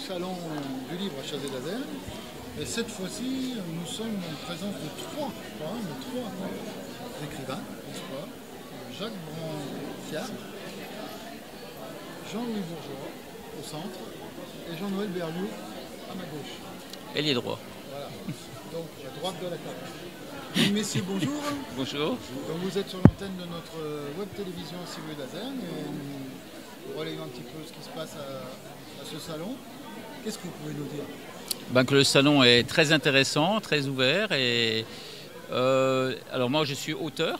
salon du livre à Chazé-Lazel. Et cette fois-ci, nous sommes en présence de trois écrivains, n'est-ce pas? Jacques Branciard, Jean-Louis Bourgeois au centre et Jean-Noël Berliou à ma gauche. Ailier droit. Voilà, donc à droite de la table. Donc, messieurs, bonjour. Bonjour. Donc, vous êtes sur l'antenne de notre web télévision à Civaux-Lazel et nous relayons un petit peu ce qui se passe à ce salon. Qu'est-ce que vous pouvez nous dire? Que le salon est très intéressant, très ouvert. Et, alors moi je suis auteur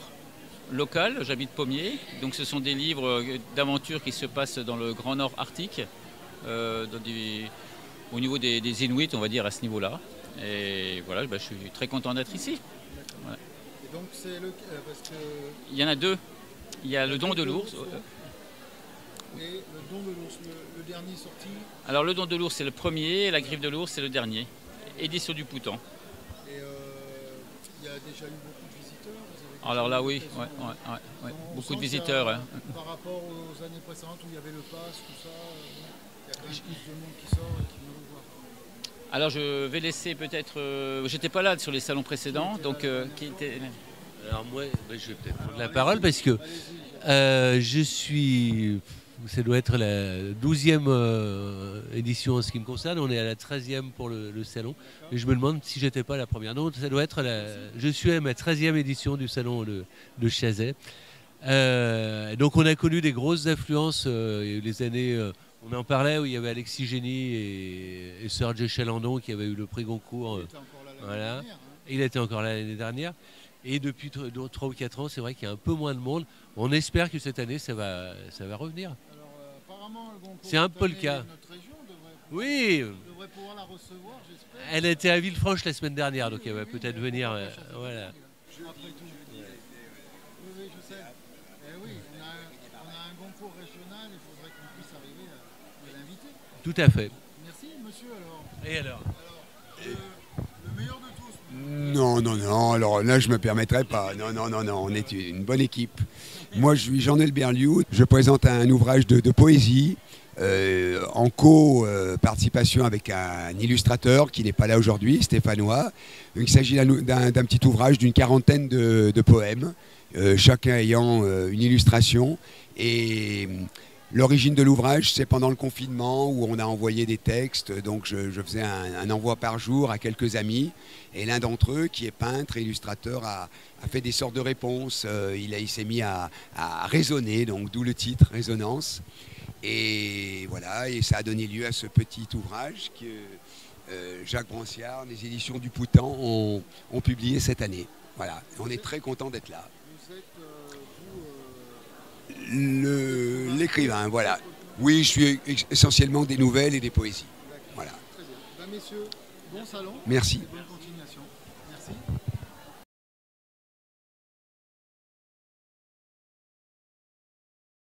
local, j'habite Pommiers. Donc ce sont des livres d'aventures qui se passent dans le Grand Nord Arctique, au niveau des Inuits, on va dire, à ce niveau-là. Et voilà, je suis très content d'être ici. Voilà. Et donc c'est parce que... Il y en a deux. Il y a le Don de l'ours. Et le Don de l'ours, le dernier sorti? Alors le Don de l'ours c'est le premier, et la griffe de l'ours c'est le dernier. Édition du Poutan. Et il y a déjà eu beaucoup de visiteurs? Alors là oui, ouais. Beaucoup de visiteurs. Par rapport aux années précédentes où il y avait le pass, tout ça, il y a quand même plus de monde qui sort et qui vient nous voir. Alors je vais laisser peut-être... j'étais pas là sur les salons précédents, donc qui était... Alors moi, je vais peut-être prendre la parole parce que je suis... Ça doit être la 12e édition en ce qui me concerne. On est à la 13e pour le salon. Et je me demande si j'étais pas la première. Non, ça doit être je suis à ma 13e édition du salon de Chazé. Donc on a connu des grosses affluences les années... on en parlait où il y avait Alexis Génie et Serge Chalandon qui avaient eu le prix Goncourt. Voilà. Il était encore là l'année dernière. Et depuis 3 ou 4 ans, c'est vrai qu'il y a un peu moins de monde. On espère que cette année, ça va revenir. C'est un peu le cas. Oui. Devrait pouvoir la recevoir, j'espère. Elle était à Villefranche la semaine dernière, donc elle va peut-être venir. Voilà. Oui, je sais. Oui, on a un concours régional, il faudrait qu'on puisse arriver à l'inviter. Tout à fait. Merci, monsieur, alors. Et alors le meilleur de tous. Non, alors là je me permettrai pas. Non, on est une bonne équipe. Moi je suis Jean-Noël Berliou, je présente un ouvrage de poésie en co-participation avec un illustrateur qui n'est pas là aujourd'hui, stéphanois. Il s'agit d'un petit ouvrage d'une quarantaine de poèmes, chacun ayant une illustration. Et l'origine de l'ouvrage, c'est pendant le confinement où on a envoyé des textes. Donc je faisais un envoi par jour à quelques amis. Et l'un d'entre eux, qui est peintre et illustrateur, a fait des sortes de réponses. Il s'est mis à raisonner, donc d'où le titre, Résonance. Et voilà, et ça a donné lieu à ce petit ouvrage que Jacques Branciard, les éditions du Poutan, ont publié cette année. Voilà, on est très content d'être là. Vous êtes, l'écrivain, voilà. Oui, je suis essentiellement des nouvelles et des poésies. Voilà. très bien. Messieurs, bon salon. Merci. Et bonne continuation.